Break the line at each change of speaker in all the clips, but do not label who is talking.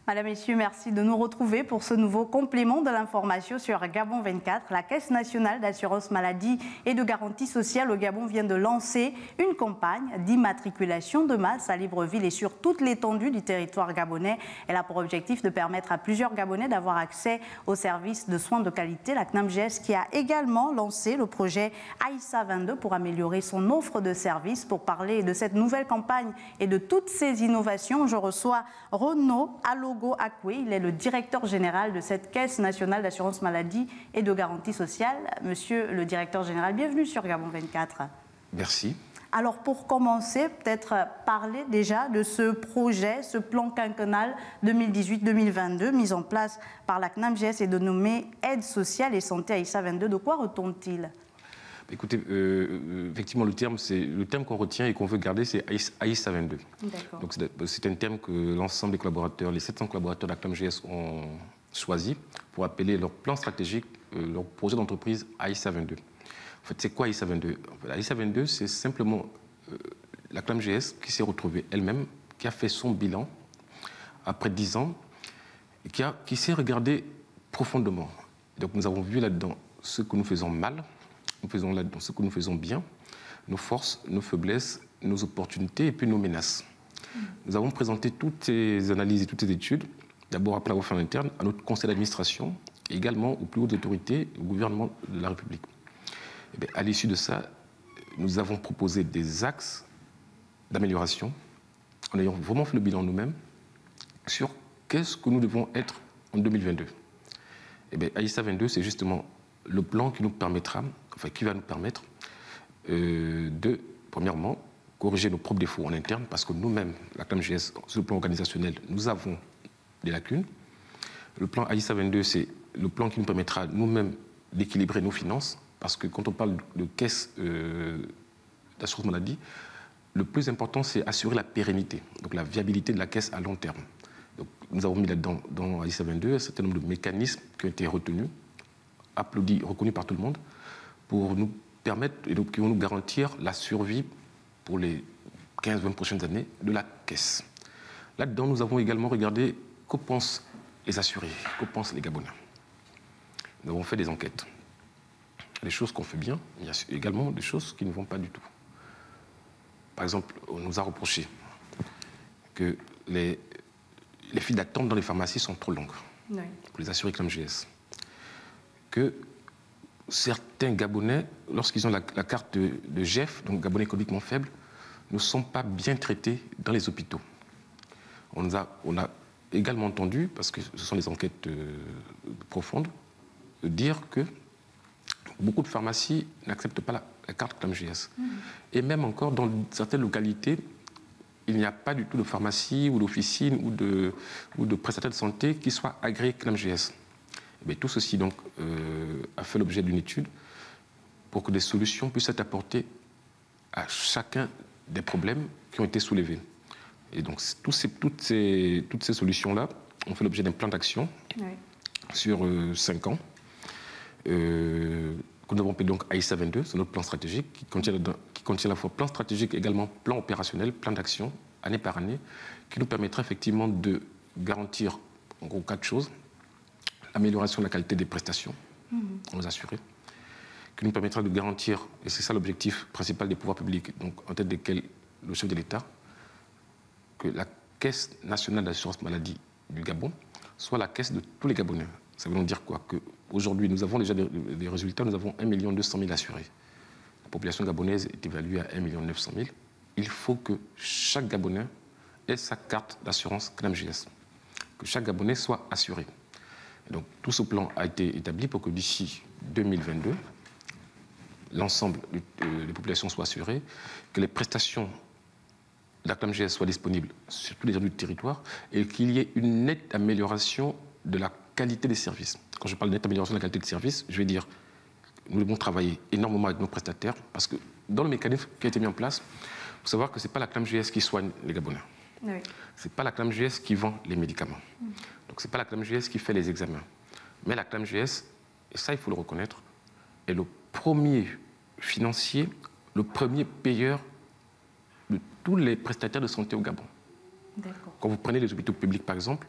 Madame, Messieurs, merci de nous retrouver pour ce nouveau complément de l'information sur Gabon 24. La Caisse nationale d'assurance maladie et de garantie sociale au Gabon vient de lancer une campagne d'immatriculation de masse à Libreville et sur toute l'étendue du territoire gabonais. Elle a pour objectif de permettre à plusieurs Gabonais d'avoir accès aux services de soins de qualité. La CNAMGS qui a également lancé le projet Aïssa 22 pour améliorer son offre de services. Pour parler de cette nouvelle campagne et de toutes ces innovations, je reçois Renaud Alogo Akwe. Il est le directeur général de cette Caisse nationale d'assurance maladie et de garantie sociale. Monsieur le directeur général, bienvenue sur Gabon 24.
Merci.
Alors pour commencer, peut-être parler déjà de ce projet, ce plan quinquennal 2018-2022 mis en place par la CNAMGS et dénommé Aide sociale et santé Aïssa 22. De quoi retourne-t-il ?
Écoutez, effectivement, le terme qu'on retient et qu'on veut garder, c'est Aïssa 22. Donc c'est un terme que l'ensemble des collaborateurs, les 700 collaborateurs de la CNAMGS ont choisi pour appeler leur plan stratégique, leur projet d'entreprise Aïssa 22. En fait, c'est quoi Aïssa 22 ? Aïssa 22, c'est simplement la CNAMGS qui s'est retrouvée elle-même, qui a fait son bilan après 10 ans, et qui s'est regardée profondément. Donc nous avons vu là-dedans ce que nous faisons mal, nous faisons là-dedans ce que nous faisons bien, nos forces, nos faiblesses, nos opportunités et puis nos menaces. Nous avons présenté toutes ces analyses et toutes ces études, d'abord après l'avoir fait en interne, à notre conseil d'administration et également aux plus hautes autorités, au gouvernement de la République. Et bien, à l'issue de ça, nous avons proposé des axes d'amélioration en ayant vraiment fait le bilan nous-mêmes sur qu'est-ce que nous devons être en 2022. Et bien, Aïssa 22, c'est justement le plan qui nous permettra, qui va nous permettre de, premièrement, corriger nos propres défauts en interne, parce que nous-mêmes, la CNAMGS, sur le plan organisationnel, nous avons des lacunes. Le plan Aïssa 22, c'est le plan qui nous permettra nous-mêmes d'équilibrer nos finances, parce que quand on parle de caisse d'assurance maladie, le plus important, c'est assurer la pérennité, donc la viabilité de la caisse à long terme. Donc, nous avons mis là-dedans, dans Aïssa 22, un certain nombre de mécanismes qui ont été retenus, applaudis, reconnus par tout le monde, pour nous permettre et qui vont nous garantir la survie pour les 15-20 prochaines années de la caisse. Là-dedans, nous avons également regardé que pensent les assurés, que pensent les Gabonais. Nous avons fait des enquêtes. Les choses qu'on fait bien, il y a également des choses qui ne vont pas du tout. Par exemple, on nous a reproché que les files d'attente dans les pharmacies sont trop longues, oui, pour les assurés CNAMGS. Que certains Gabonais, lorsqu'ils ont la carte de GEF, donc Gabonais économiquement faible, ne sont pas bien traités dans les hôpitaux. On a également entendu, parce que ce sont des enquêtes profondes, dire que beaucoup de pharmacies n'acceptent pas la carte CNAMGS. Et même encore, dans certaines localités, il n'y a pas du tout de pharmacie ou d'officine ou de prestataire de santé qui soit agréé CNAMGS. Mais tout ceci donc, a fait l'objet d'une étude pour que des solutions puissent être apportées à chacun des problèmes qui ont été soulevés. Et donc toutes ces solutions-là ont fait l'objet d'un plan d'action, oui, sur 5 ans, que nous avons appelé donc Aïssa 22, c'est notre plan stratégique, qui contient à la fois plan stratégique et également plan opérationnel, plan d'action, année par année, qui nous permettra effectivement de garantir en gros 4 choses. L'amélioration de la qualité des prestations aux assurés, qui nous permettra de garantir, et c'est ça l'objectif principal des pouvoirs publics, donc en tête desquels le chef de l'État, que la Caisse nationale d'assurance maladie du Gabon soit la caisse de tous les Gabonais. Ça veut donc dire quoi? Qu'aujourd'hui, nous avons déjà des résultats, nous avons 1 200 000 assurés. La population gabonaise est évaluée à 1 900 000. Il faut que chaque Gabonais ait sa carte d'assurance CNAMGS, que chaque Gabonais soit assuré. Donc, tout ce plan a été établi pour que d'ici 2022, l'ensemble des populations soient assurées, que les prestations de la CNAMGS soient disponibles sur tous les territoires du territoire et qu'il y ait une nette amélioration de la qualité des services. Quand je parle de nette amélioration de la qualité des services, je vais dire que nous devons travailler énormément avec nos prestataires parce que dans le mécanisme qui a été mis en place, il faut savoir que ce n'est pas la CNAMGS qui soigne les Gabonais. Oui. Ce n'est pas la CNAMGS qui vend les médicaments. Donc ce n'est pas la CNAMGS qui fait les examens. Mais la CNAMGS, et ça il faut le reconnaître, est le premier financier, le premier payeur de tous les prestataires de santé au Gabon. Quand vous prenez les hôpitaux publics, par exemple,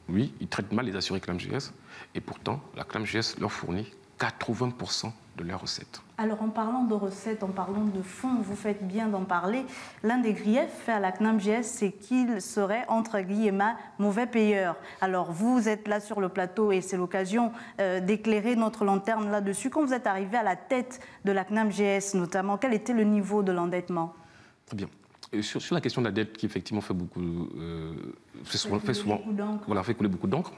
oui, ils traitent mal les assurés CNAMGS, et pourtant, la CNAMGS leur fournit 80% de leurs recettes.
Alors, en parlant de recettes, en parlant de fonds, vous faites bien d'en parler. L'un des griefs faits à la CNAMGS, c'est qu'il serait, entre guillemets, mauvais payeur. Alors, vous êtes là sur le plateau et c'est l'occasion d'éclairer notre lanterne là-dessus. Quand vous êtes arrivé à la tête de la CNAMGS, notamment, quel était le niveau de l'endettement?
Très bien. Sur la question de la dette, qui effectivement fait beaucoup, fait couler beaucoup d'encre.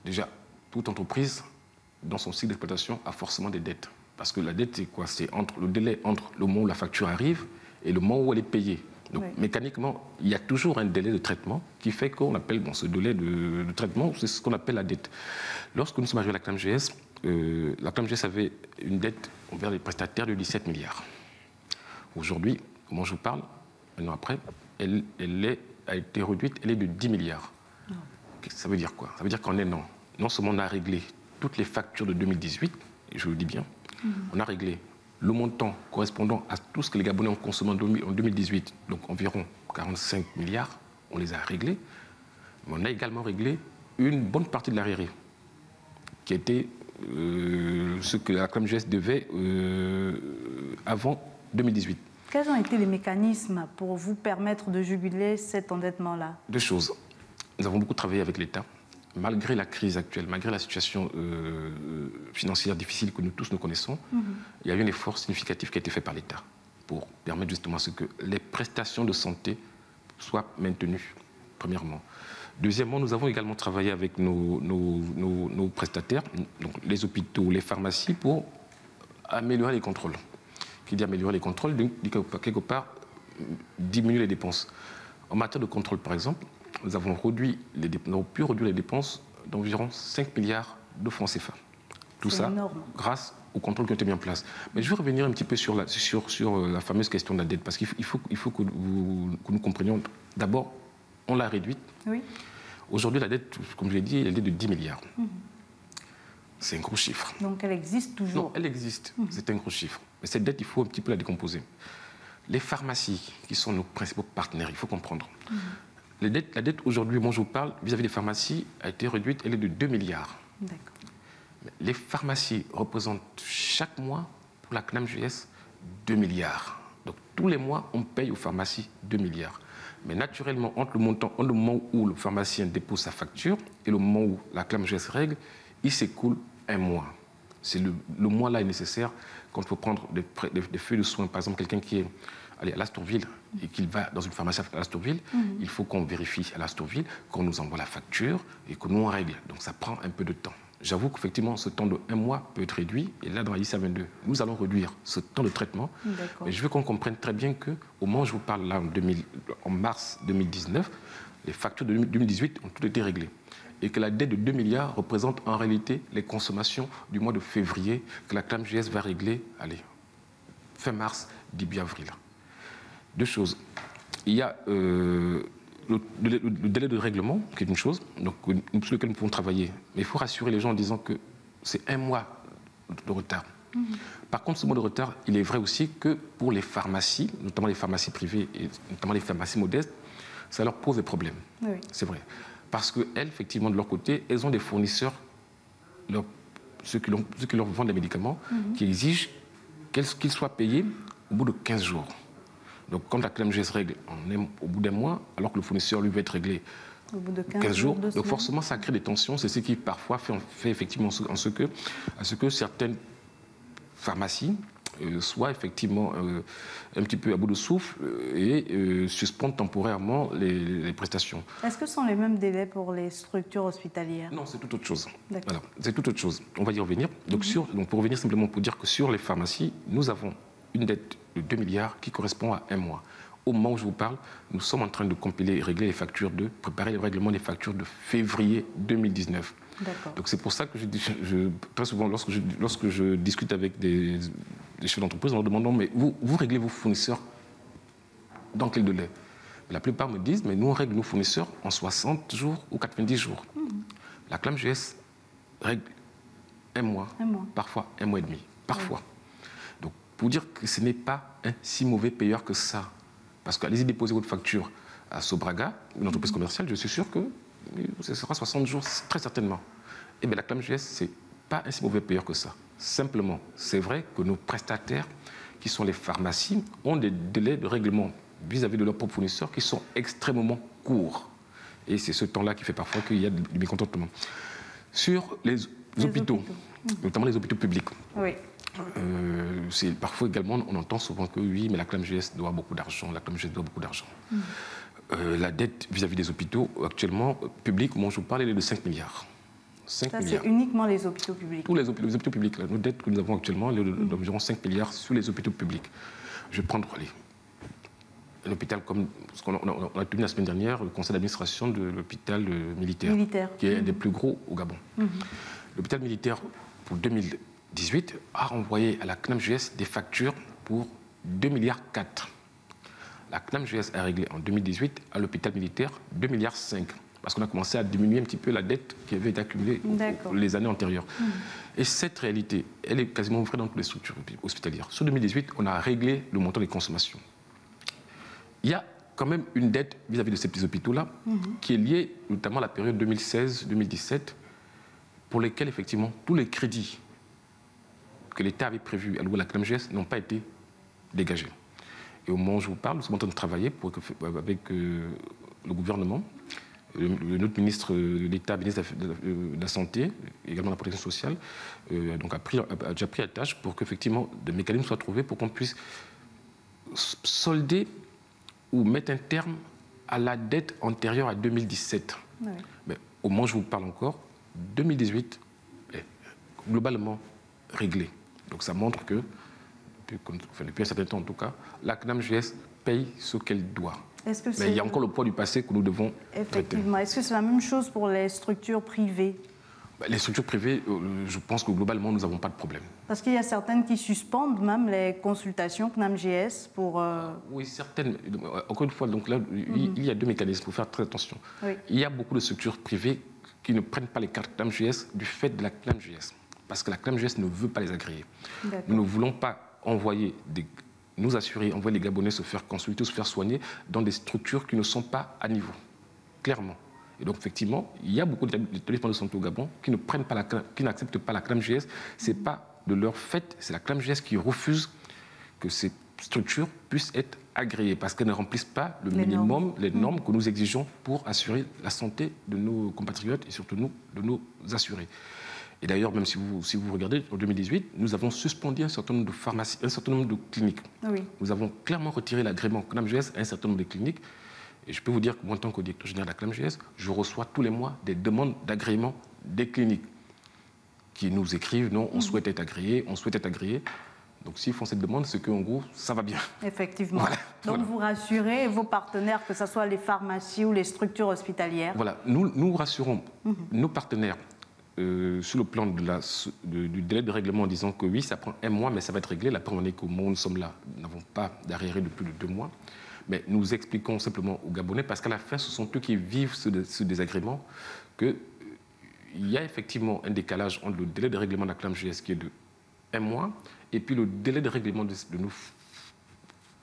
Déjà, toute entreprise, dans son cycle d'exploitation, a forcément des dettes. Parce que la dette, c'est quoi? C'est le délai entre le moment où la facture arrive et le moment où elle est payée. Donc, mécaniquement, il y a toujours un délai de traitement qui fait qu'on appelle ce délai de traitement, c'est ce qu'on appelle la dette. Lorsque nous sommes arrivés à la CNAMGS avait une dette envers les prestataires de 17 milliards. Aujourd'hui, comment je vous parle, un an après, elle a été réduite, elle est de 10 milliards. Ça veut dire quoi? Ça veut dire qu'en un an, non seulement on a réglé toutes les factures de 2018, et je le dis bien, on a réglé le montant correspondant à tout ce que les Gabonais ont consommé en 2018, donc environ 45 milliards, on les a réglés, mais on a également réglé une bonne partie de l'arriéré, qui était ce que la CNAMGS devait avant 2018.
Quels ont été les mécanismes pour vous permettre de juguler cet endettement-là?
Deux choses. Nous avons beaucoup travaillé avec l'État. Malgré la crise actuelle, malgré la situation financière difficile que nous tous nous connaissons, il y a eu un effort significatif qui a été fait par l'État pour permettre justement à ce que les prestations de santé soient maintenues, premièrement. Deuxièmement, nous avons également travaillé avec nos prestataires, donc les hôpitaux, les pharmacies, pour améliorer les contrôles. Qui dit améliorer les contrôles, dit quelque part diminuer les dépenses. En matière de contrôle, par exemple, nous avons pu réduire les dépenses d'environ 5 milliards de francs CFA. Tout ça énorme, grâce aux contrôles qui ont été mis en place. Mais je vais revenir un petit peu sur la fameuse question de la dette, parce qu'il faut que nous comprenions. D'abord, on l'a réduite. Oui. Aujourd'hui, la dette, comme je l'ai dit, elle est de 10 milliards. C'est un gros chiffre.
Donc elle existe toujours?
Non, elle existe. C'est un gros chiffre. Mais cette dette, il faut un petit peu la décomposer. Les pharmacies, qui sont nos principaux partenaires, il faut comprendre. La dette aujourd'hui, moi je vous parle, vis-à-vis des pharmacies, a été réduite, elle est de 2 milliards. D'accord. Les pharmacies représentent chaque mois, pour la CNAMGS, 2 milliards. Donc tous les mois, on paye aux pharmacies 2 milliards. Mais naturellement, entre le moment où le pharmacien dépose sa facture et le moment où la CNAMGS règle, il s'écoule un mois. C'est le mois-là est nécessaire quand il faut prendre des feuilles de soins. Par exemple, quelqu'un qui est à l'Astorville et qu'il va dans une pharmacie à l'Astorville, il faut qu'on vérifie à l'Astorville, qu'on nous envoie la facture et que nous on règle. Donc ça prend un peu de temps. J'avoue qu'effectivement, ce temps de un mois peut être réduit. Et là, dans la ISA 22, nous allons réduire ce temps de traitement. Mais je veux qu'on comprenne très bien qu'au moment où je vous parle là, en mars 2019, les factures de 2018 ont toutes été réglées. Et que la dette de 2 milliards représente en réalité les consommations du mois de février que la CNAMGS va régler, fin mars, début avril. Deux choses. Il y a le délai de règlement, qui est une chose, donc, sur lequel nous pouvons travailler. Mais il faut rassurer les gens en disant que c'est un mois de retard. Par contre, ce mois de retard, il est vrai aussi que pour les pharmacies, notamment les pharmacies privées et notamment les pharmacies modestes, ça leur pose des problèmes. Oui. C'est vrai. Parce qu'elles, effectivement, de leur côté, elles ont des fournisseurs, ceux qui leur vendent des médicaments, qui exigent qu'ils soient payés au bout de 15 jours. Donc, quand la CNAMGS règle au bout d'un mois, alors que le fournisseur, lui, va être réglé au bout de 15 jours, donc forcément, ça crée des tensions. C'est ce qui, parfois, fait effectivement à ce que certaines pharmacies soient effectivement un petit peu à bout de souffle et suspendent temporairement les prestations.
Est-ce que ce sont les mêmes délais pour les structures hospitalières?
Non, c'est tout autre chose. Voilà, c'est tout autre chose. On va y revenir. Donc, pour revenir simplement pour dire que sur les pharmacies, nous avons une dette de 2 milliards qui correspond à un mois. Au moment où je vous parle, nous sommes en train de compiler et régler les factures préparer le règlement des factures de février 2019. Donc c'est pour ça que très souvent, lorsque je discute avec des chefs d'entreprise, en leur demandant, mais vous réglez vos fournisseurs dans quel délai? La plupart me disent, mais nous on règle nos fournisseurs en 60 jours ou 90 jours. La CNAMGS règle un mois, parfois un mois et demi, parfois. Oui. Donc, pour dire que ce n'est pas un si mauvais payeur que ça, parce qu'allez-y déposer votre facture à Sobraga, une entreprise commerciale, je suis sûr que ce sera 60 jours, très certainement. Eh bien, la ClamJS, ce n'est pas un si mauvais payeur que ça. Simplement, c'est vrai que nos prestataires, qui sont les pharmacies, ont des délais de règlement vis-à-vis de leurs propres fournisseurs qui sont extrêmement courts. Et c'est ce temps-là qui fait parfois qu'il y a du mécontentement. Sur les hôpitaux, notamment les hôpitaux publics, oui. Parfois également, on entend souvent que oui, mais la ClamJS doit beaucoup d'argent, la ClamJS doit beaucoup d'argent. La dette vis-à-vis des hôpitaux, actuellement, publics, moi je vous parle, elle est de 5 milliards.
Ça, c'est uniquement les hôpitaux publics.
Tous les hôpitaux publics. Nos dettes que nous avons actuellement, elle est d'environ 5 milliards sur les hôpitaux publics. Je vais prendre un hôpital comme ce qu'on a tenu la semaine dernière, le conseil d'administration de l'hôpital militaire, qui est un des plus gros au Gabon. L'hôpital militaire, pour 2018, a envoyé à la ClamJS des factures pour 2,4 milliards. La ClamJS a réglé en 2018 à l'hôpital militaire 2,5 milliards. Parce qu'on a commencé à diminuer un petit peu la dette qui avait été accumulée les années antérieures. Et cette réalité, elle est quasiment vraie dans toutes les structures hospitalières. Sur 2018, on a réglé le montant des consommations. Il y a quand même une dette vis-à-vis de ces petits hôpitaux-là qui est liée notamment à la période 2016-2017 pour lesquels, effectivement, tous les crédits que l'État avait prévus à la ClamJS n'ont pas été dégagés. Et au moment où je vous parle, nous sommes en train de travailler avec le gouvernement, notre ministre de l'État, ministre de la Santé, également de la Protection sociale, donc a déjà pris la tâche pour qu'effectivement des mécanismes soient trouvés pour qu'on puisse solder ou mettre un terme à la dette antérieure à 2017. Oui. Mais au moment où je vous parle encore, 2018 est globalement réglé. Donc ça montre que, depuis un certain temps en tout cas, la ClamJS paye ce qu'elle doit. Mais il y a encore le poids du passé que nous devons
Effectivement. Est-ce que c'est la même chose pour les structures privées?
Les structures privées, je pense que globalement, nous n'avons pas de problème.
Parce qu'il y a certaines qui suspendent même les consultations ClamJS pour...
Oui, certaines. Encore une fois, donc là, il y a deux mécanismes, il faut faire très attention. Oui. Il y a beaucoup de structures privées qui ne prennent pas les cartes ClamJS du fait de la ClamJS. Parce que la ClamJS ne veut pas les agréer. Nous ne voulons pas envoyer nous assurer, envoyer les Gabonais se faire consulter, se faire soigner dans des structures qui ne sont pas à niveau, clairement. Et donc, effectivement, il y a beaucoup d'établissements de santé au Gabon qui n'acceptent pas la ClamJS. Ce n'est pas de leur fait, c'est la ClamJS qui refuse que ces structures puissent être agréées parce qu'elles ne remplissent pas le minimum, les normes que nous exigeons pour assurer la santé de nos compatriotes et surtout de nos assurés. Et d'ailleurs, même si vous regardez, en 2018, nous avons suspendu un certain nombre de pharmacies, un certain nombre de cliniques. Oui. Nous avons clairement retiré l'agrément ClamJS à un certain nombre de cliniques. Et je peux vous dire que moi, en tant que directeur général de la ClamJS, je reçois tous les mois des demandes d'agrément des cliniques qui nous écrivent, non, on souhaite être agréé, on souhaite être agréé. Donc s'ils font cette demande, c'est qu'en gros, ça va bien.
Effectivement. Voilà. Donc vous rassurez vos partenaires, que ce soit les pharmacies ou les structures hospitalières?
Voilà, nous rassurons nos partenaires sur le plan du délai de règlement en disant que oui, ça prend un mois, mais ça va être réglé. La preuve en est qu'au moment où nous sommes là, nous n'avons pas d'arriéré de plus de 2 mois. Mais nous expliquons simplement aux Gabonais, parce qu'à la fin, ce sont eux qui vivent ce désagrément, qu'il y a effectivement un décalage entre le délai de règlement de la ClamJS qui est de 1 mois et puis le délai de règlement de nos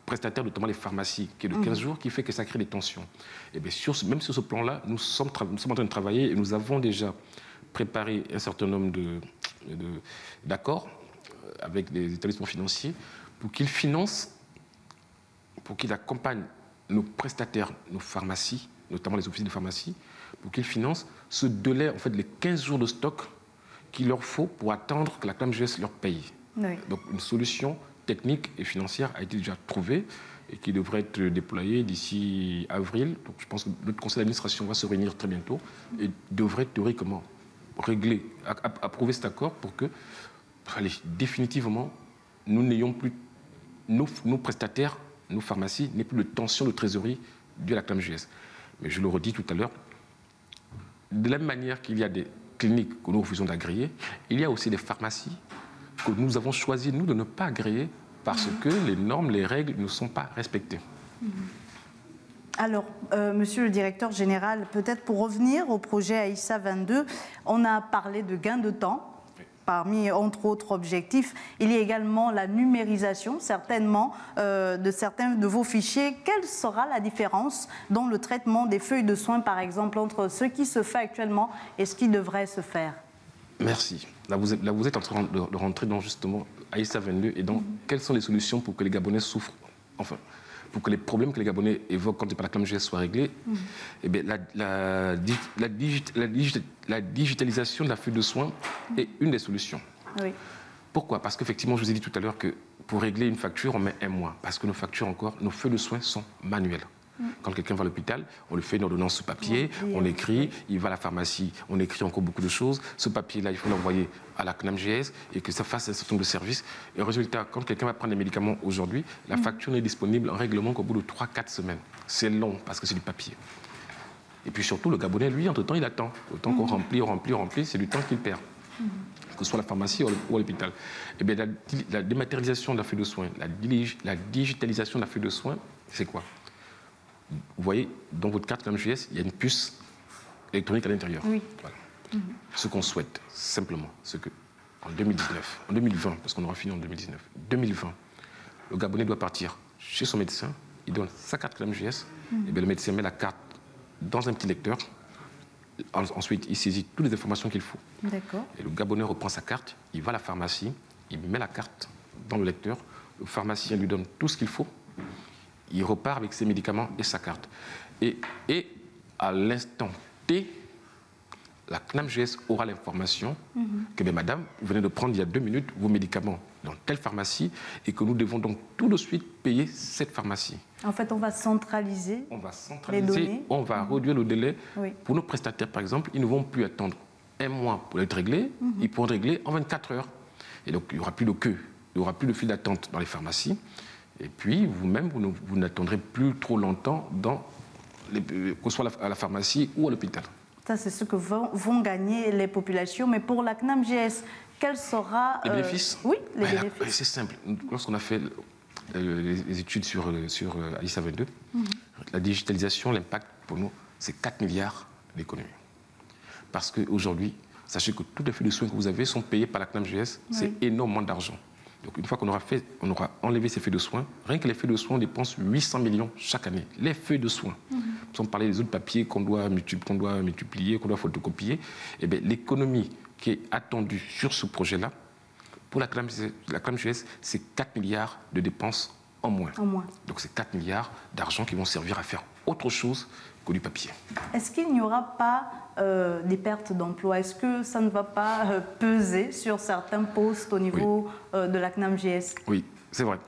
prestataires, notamment les pharmacies, qui est de 15 jours, qui fait que ça crée des tensions. Et bien même sur ce plan-là, nous sommes en train de travailler et nous avons déjà préparé un certain nombre d'accords avec les établissements financiers pour qu'ils financent, pour qu'ils accompagnent nos prestataires, nos pharmacies, notamment les offices de pharmacie, pour qu'ils financent ce délai, en fait, les 15 jours de stock qu'il leur faut pour attendre que la ClamJS leur paye. Oui. Donc une solution technique et financière a été déjà trouvée et qui devrait être déployée d'ici avril. Donc je pense que notre conseil d'administration va se réunir très bientôt et devrait théoriquement régler, approuver cet accord pour que, définitivement, nous n'ayons plus, nos prestataires, nos pharmacies, n'aient plus de tension de trésorerie due à la ClamJS. Mais je le redis tout à l'heure, de la même manière qu'il y a des cliniques que nous refusons d'agréer, il y a aussi des pharmacies que nous avons choisi, nous, de ne pas agréer parce que les normes, les règles ne sont pas respectées.
Alors, monsieur le directeur général, peut-être pour revenir au projet Aïssa 22, on a parlé de gain de temps parmi, entre autres objectifs, il y a également la numérisation, certainement, de certains de vos fichiers. Quelle sera la différence dans le traitement des feuilles de soins, par exemple, entre ce qui se fait actuellement et ce qui devrait se faire?
Merci. Là, vous êtes en train de rentrer dans justement AISA 22 et donc quelles sont les solutions pour que les Gabonais souffrent, enfin, pour que les problèmes que les Gabonais évoquent quand ils parlent de la CNAMGS soient réglés. Eh bien, la digitalisation de la feuille de soins est une des solutions.
Oui.
Pourquoi? Parce qu'effectivement, je vous ai dit tout à l'heure que pour régler une facture, on met un mois. Parce que nos factures encore, nos feuilles de soins sont manuelles. Quand quelqu'un va à l'hôpital, on lui fait une ordonnance sur papier, on écrit, il va à la pharmacie, on écrit encore beaucoup de choses. Ce papier-là, il faut l'envoyer à la CNAMGS et que ça fasse un certain nombre de services. Et au résultat, quand quelqu'un va prendre des médicaments aujourd'hui, la facture n'est disponible en règlement qu'au bout de 3-4 semaines. C'est long parce que c'est du papier. Et puis surtout, le Gabonais, lui, entre-temps, il attend. Le temps qu'on remplit, c'est du temps qu'il perd. Que ce soit à la pharmacie ou à l'hôpital. Eh bien, la dématérialisation de la feuille de soins, la digitalisation de la feuille de soins, c'est quoi? Vous voyez, dans votre carte CNAMGS, il y a une puce électronique à l'intérieur.
Oui.
Voilà. Ce qu'on souhaite, simplement, c'est qu'en 2019, en 2020, parce qu'on aura fini en 2019, 2020, le Gabonais doit partir chez son médecin, il donne sa carte CNAMGS, et bien le médecin met la carte dans un petit lecteur. Ensuite, il saisit toutes les informations qu'il faut.
D'accord.
Et le Gabonais reprend sa carte, il va à la pharmacie, il met la carte dans le lecteur, le pharmacien lui donne tout ce qu'il faut, il repart avec ses médicaments et sa carte. Et à l'instant T, la CNAMGS aura l'information que, bien, madame, vous venez de prendre il y a 2 minutes vos médicaments dans telle pharmacie et que nous devons donc tout de suite payer cette pharmacie.
En fait, on va centraliser, les données.
On va réduire le délai.
Oui.
Pour nos prestataires, par exemple, ils ne vont plus attendre 1 mois pour être réglés, ils pourront régler en 24 heures. Et donc, il n'y aura plus de queue, il n'y aura plus de file d'attente dans les pharmacies. Et puis, vous-même, vous n'attendrez plus trop longtemps, que ce soit à la pharmacie ou à l'hôpital.
Ça, c'est ce que vont gagner les populations. Mais pour la CNAMGS, quel sera...
Les bénéfices?
Oui, les bénéfices.
C'est simple. Lorsqu'on a fait les études sur AISA 22, la digitalisation, l'impact pour nous, c'est 4 milliards d'économies. Parce qu'aujourd'hui, sachez que toutes les feuilles de soins que vous avez sont payées par la CNAMGS. C'est énormément d'argent. Donc une fois qu'on aura enlevé ces feuilles de soins, rien que les feuilles de soins, on dépense 800 millions chaque année. Les feuilles de soins. Sans parler des autres papiers qu'on doit multiplier, qu'on doit photocopier. Eh bien, l'économie qui est attendue sur ce projet-là, pour la CNAMGS, c'est 4 milliards de dépenses en moins. Donc c'est 4 milliards d'argent qui vont servir à faire autre chose que du papier.
Est-ce qu'il n'y aura pas des pertes d'emploi? Est-ce que ça ne va pas peser sur certains postes au niveau de la CNAMGS? Oui, c'est vrai.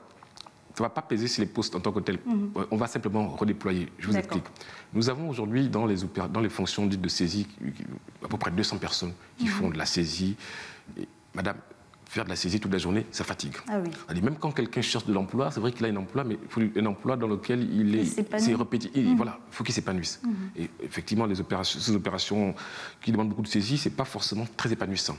Ça ne va pas peser sur les postes en tant que tels. On va simplement redéployer. Je vous explique. Nous avons aujourd'hui dans les fonctions dites de saisie à peu près 200 personnes qui font de la saisie. Et, madame, faire de la saisie toute la journée, ça fatigue. Ah oui. Même quand quelqu'un cherche de l'emploi, c'est vrai qu'il a un emploi, mais il faut un emploi dans lequel c'est répétitif. Voilà, il faut qu'il s'épanouisse. Et effectivement, ces opérations qui demandent beaucoup de saisie, ce n'est pas forcément très épanouissant.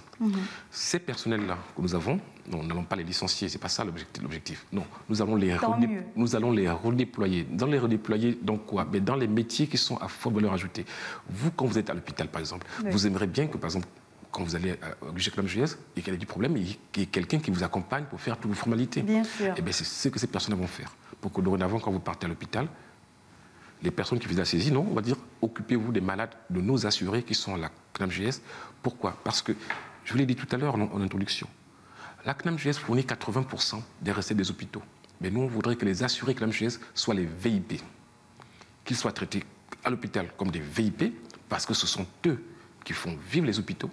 Ces personnels-là que nous avons, nous n'allons pas les licencier, ce n'est pas ça l'objectif. Non, nous allons les redéployer. Dans les redéployer, dans quoi? Dans les métiers qui sont à forte valeur ajoutée. Vous, quand vous êtes à l'hôpital, par exemple, vous aimeriez bien que, par exemple, quand vous allez à CNAMGS et qu'il y a du problème, il y ait quelqu'un qui vous accompagne pour faire toutes vos formalités. Bien sûr. Et bien, c'est ce que ces personnes vont faire. Pour que dorénavant, quand vous partez à l'hôpital, les personnes qui font la saisie, non, on va dire, occupez-vous des malades, de nos assurés qui sont à la CNAMGS. Pourquoi? Parce que, je vous l'ai dit tout à l'heure en introduction, la CNAMGS fournit 80% des recettes des hôpitaux. Mais nous, on voudrait que les assurés CNAMGS soient les VIP. Qu'ils soient traités à l'hôpital comme des VIP, parce que ce sont eux qui font vivre les hôpitaux,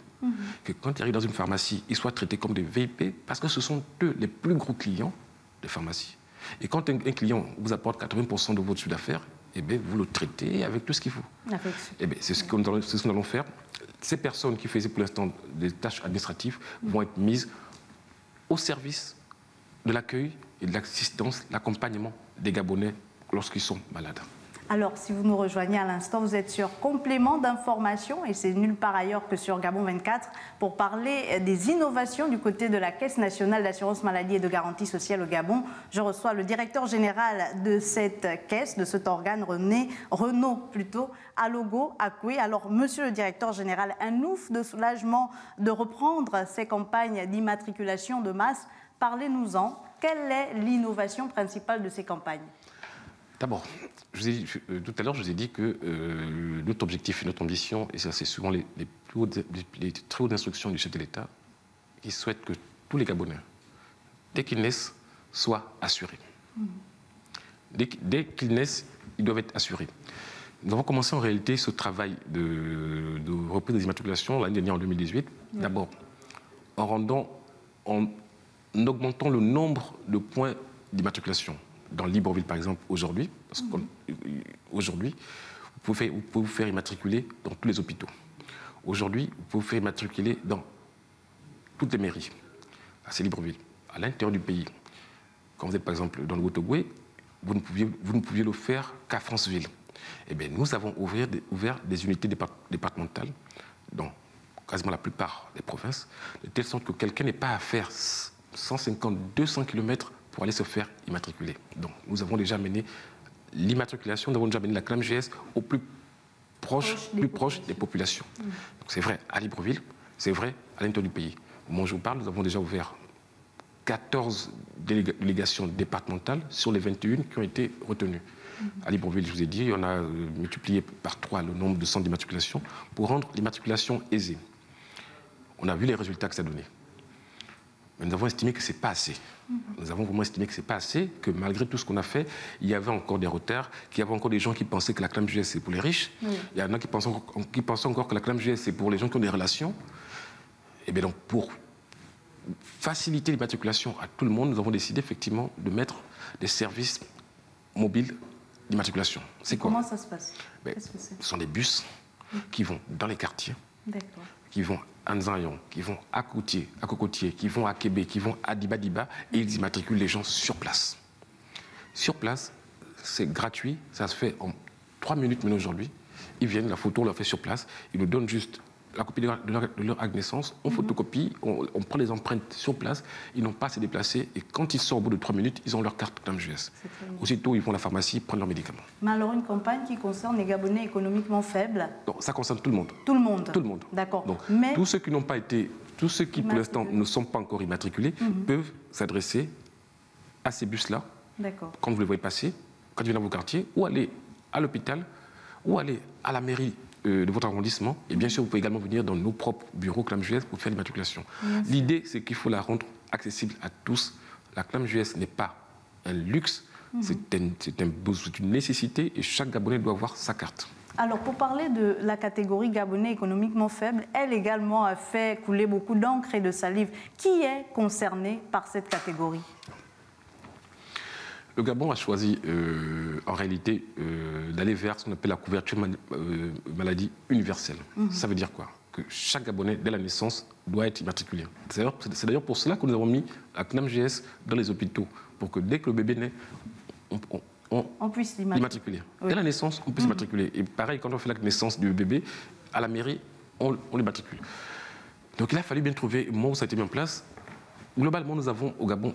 que quand ils arrivent dans une pharmacie, ils soient traités comme des VIP, parce que ce sont eux les plus gros clients de pharmacie. Et quand un client vous apporte 80% de votre chiffre d'affaires, eh bien, vous le traitez avec tout ce qu'il faut. Eh bien, c'est ce que nous allons faire. Ces personnes qui faisaient pour l'instant des tâches administratives vont être mises au service de l'accueil et de l'assistance, l'accompagnement des Gabonais lorsqu'ils sont malades. Alors, si vous nous rejoignez à l'instant, vous êtes sur Complément d'information et c'est nulle part ailleurs que sur Gabon 24 pour parler des innovations du côté de la Caisse nationale d'assurance maladie et de garantie sociale au Gabon. Je reçois le directeur général de cette caisse, de cet organe, Renaud Alogo Akwe. Alors, monsieur le directeur général, un ouf de soulagement de reprendre ces campagnes d'immatriculation de masse. Parlez-nous-en. Quelle est l'innovation principale de ces campagnes?
D'abord, tout à l'heure, je vous ai dit que notre objectif et notre ambition, et ça c'est souvent les très hautes instructions du chef de l'État, qui souhaitent que tous les Gabonais, dès qu'ils naissent, soient assurés. Dès qu'ils naissent, ils doivent être assurés. Nous avons commencé en réalité ce travail de reprise des immatriculations l'année dernière en 2018. D'abord, en augmentant le nombre de points d'immatriculation. Dans Libreville, par exemple, aujourd'hui, vous pouvez vous faire immatriculer dans tous les hôpitaux. Aujourd'hui, vous pouvez vous faire immatriculer dans toutes les mairies. C'est Libreville. À l'intérieur du pays, quand vous êtes, par exemple, dans le Haut-Ogooué, vous ne pouviez le faire qu'à Franceville. Eh bien, nous avons ouvert des unités départementales dans quasiment la plupart des provinces, de telle sorte que quelqu'un n'ait pas à faire 150, 200 km pour aller se faire immatriculer. Donc, nous avons déjà mené l'immatriculation, nous avons déjà mené la CNAMGS au plus proche des populations. C'est vrai à Libreville, c'est vrai à l'intérieur du pays. Au moment où je vous parle, nous avons déjà ouvert 14 délégations départementales sur les 21 qui ont été retenues. À Libreville, je vous ai dit, on a multiplié par 3 le nombre de centres d'immatriculation pour rendre l'immatriculation aisée. On a vu les résultats que ça donnait. Mais nous avons estimé que ce n'est pas assez. Nous avons vraiment estimé que ce n'est pas assez, que malgré tout ce qu'on a fait, il y avait encore des retards, qu'il y avait encore des gens qui pensaient que la CNAMGS c'est pour les riches. Il y en a qui pensent encore que la CNAMGS c'est pour les gens qui ont des relations. Et bien donc, pour faciliter l'immatriculation à tout le monde, nous avons décidé effectivement de mettre des services mobiles d'immatriculation. C'est quoi?
Comment ça se passe?
Qu'est-ce que c'est? Ce sont des bus qui vont dans les quartiers, qui vont à Nzayon, qui vont à Cocotier, qui vont à Kébé, qui vont à Dibadiba, et ils immatriculent les gens sur place. Sur place, c'est gratuit, ça se fait en 3 minutes maintenant aujourd'hui. Ils viennent, la photo on la fait sur place, ils nous donnent juste la copie de leur acte de naissance, on photocopie, on prend les empreintes sur place, ils n'ont pas à se déplacer, et quand ils sortent au bout de 3 minutes, ils ont leur carte CNAMGS. Aussitôt, ils vont à la pharmacie, prendre leurs médicaments.
Mais alors, une campagne qui concerne les Gabonais économiquement faibles?
Non, ça concerne tout le monde.
Tout le monde?
Tout le monde.
D'accord.
Donc, tous ceux qui n'ont pas été, tous ceux qui pour l'instant ne sont pas encore immatriculés, peuvent s'adresser à ces bus-là, quand vous les voyez passer, quand ils viennent dans vos quartiers, ou aller à l'hôpital, ou aller à la mairie de votre arrondissement. Et bien sûr, vous pouvez également venir dans nos propres bureaux CNAMGS pour faire l'immatriculation. L'idée, c'est qu'il faut la rendre accessible à tous. La CNAMGS n'est pas un luxe, c'est une nécessité et chaque Gabonais doit avoir sa carte.
Alors, pour parler de la catégorie Gabonais économiquement faible, elle également a fait couler beaucoup d'encre et de salive. Qui est concerné par cette catégorie?
Le Gabon a choisi en réalité d'aller vers ce qu'on appelle la couverture maladie universelle. Ça veut dire quoi? Que chaque Gabonais, dès la naissance, doit être immatriculé. C'est d'ailleurs pour cela que nous avons mis la CNAMGS dans les hôpitaux, pour que dès que le bébé naît, on puisse l'immatriculer. Dès la naissance, on peut s'immatriculer. Et pareil, quand on fait la naissance du bébé, à la mairie, on l'immatricule. Donc il a fallu bien trouver le moment où ça a été mis en place. Globalement, nous avons au Gabon,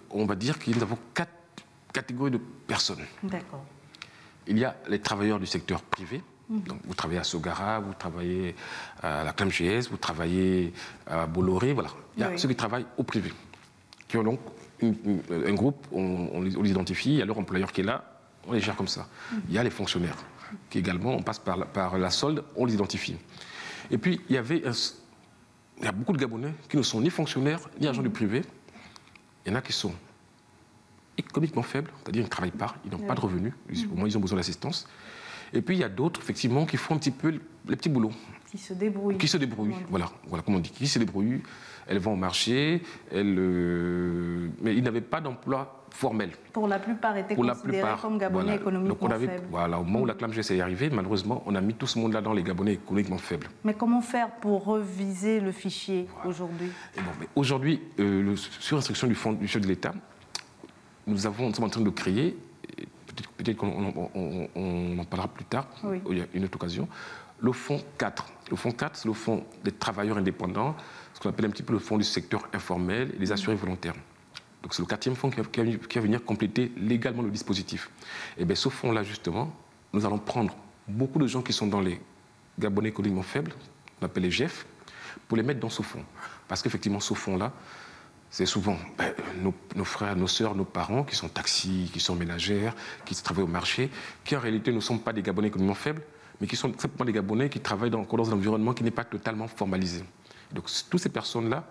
on va dire que nous avons 4 catégories de personnes. D'accord. Il y a les travailleurs du secteur privé. Donc, vous travaillez à Sogara, vous travaillez à la CNAMGS, vous travaillez à Bolloré, voilà. Il y a ceux qui travaillent au privé, qui ont donc un groupe, on les identifie, il y a leur employeur qui est là, on les gère comme ça. Il y a les fonctionnaires, qui également, on passe par la solde, on les identifie. Et puis, il y a beaucoup de Gabonais qui ne sont ni fonctionnaires, ni agents du privé. Il y en a qui sont économiquement faibles, c'est-à-dire qu'ils ne travaillent pas, ils n'ont pas de revenus, au moins ils ont besoin d'assistance. Et puis il y a d'autres, effectivement, qui font un petit peu les petits boulots. Qui se débrouillent. Qui se débrouillent, voilà comment on dit, qui se débrouillent. Elles vont au marché, mais ils n'avaient pas d'emploi formel. Pour la plupart étaient considérés comme Gabonais économiquement faibles. Voilà, au moment où la CNAMGS est arrivée, malheureusement, on a mis tout ce monde-là dans les Gabonais économiquement faibles. Mais comment faire pour reviser le fichier aujourd'hui? Aujourd'hui, sur instruction du chef de l'État, nous sommes en train de créer, peut-être qu'on en parlera plus tard,
oui.
Il y a une autre occasion. Le fonds 4. Le fonds 4, c'est le fonds des travailleurs indépendants, ce qu'on appelle un petit peu le fonds du secteur informel et des assurés volontaires. Donc c'est le 4e fonds qui va venir compléter légalement le dispositif. Et bien ce fonds-là, justement, nous allons prendre beaucoup de gens qui sont dans les Gabonais économiquement faibles, on appelle les GEF, pour les mettre dans ce fonds. Parce qu'effectivement, ce fonds-là, c'est souvent nos frères, nos sœurs, nos parents qui sont taxis, qui sont ménagères, qui travaillent au marché, qui en réalité ne sont pas des Gabonais économiquement faibles, mais qui sont simplement des Gabonais qui travaillent dans un environnement qui n'est pas totalement formalisé. Donc, toutes ces personnes-là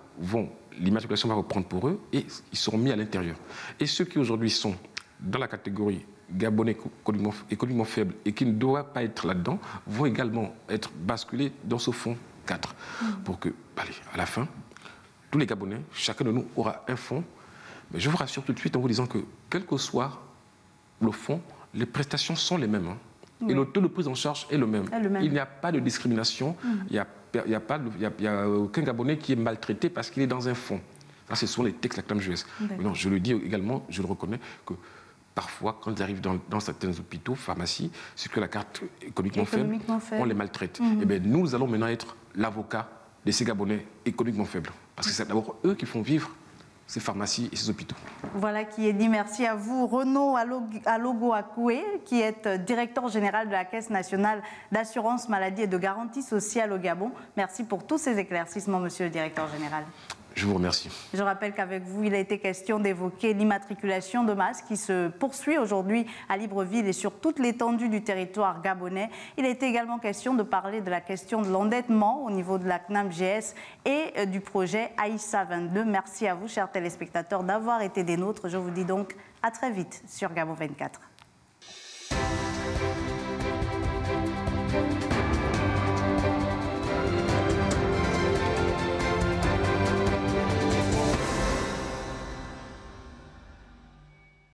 l'immatriculation va reprendre pour eux et ils seront mis à l'intérieur. Et ceux qui aujourd'hui sont dans la catégorie Gabonais économiquement faibles et qui ne doivent pas être là-dedans vont également être basculés dans ce fonds 4 pour que, à la fin, tous les Gabonais, chacun de nous aura un fonds. Mais je vous rassure tout de suite en vous disant que, quel que soit le fonds, les prestations sont les mêmes. Oui. Et le taux de prise en charge est le même. Il n'y a pas de discrimination. Il n'y a aucun Gabonais qui est maltraité parce qu'il est dans un fonds. Ça, ce sont les textes de la CNAMJS. Non, je le dis également, je le reconnais, que parfois, quand ils arrivent dans certains hôpitaux, pharmacies, c'est que la carte économiquement faible, on les maltraite. Et bien, nous allons maintenant être l'avocat de ces Gabonais économiquement faibles. Parce que c'est d'abord eux qui font vivre ces pharmacies et ces hôpitaux.
Voilà qui est dit. Merci à vous. Renaud Alogo-Akoué, qui est directeur général de la Caisse nationale d'assurance maladie et de garantie sociale au Gabon. Merci pour tous ces éclaircissements, monsieur le directeur général.
Je vous remercie.
Je rappelle qu'avec vous, il a été question d'évoquer l'immatriculation de masse qui se poursuit aujourd'hui à Libreville et sur toute l'étendue du territoire gabonais. Il a été également question de parler de la question de l'endettement au niveau de la CNAMJS et du projet Aïssa 22. Merci à vous, chers téléspectateurs, d'avoir été des nôtres. Je vous dis donc à très vite sur Gabon 24.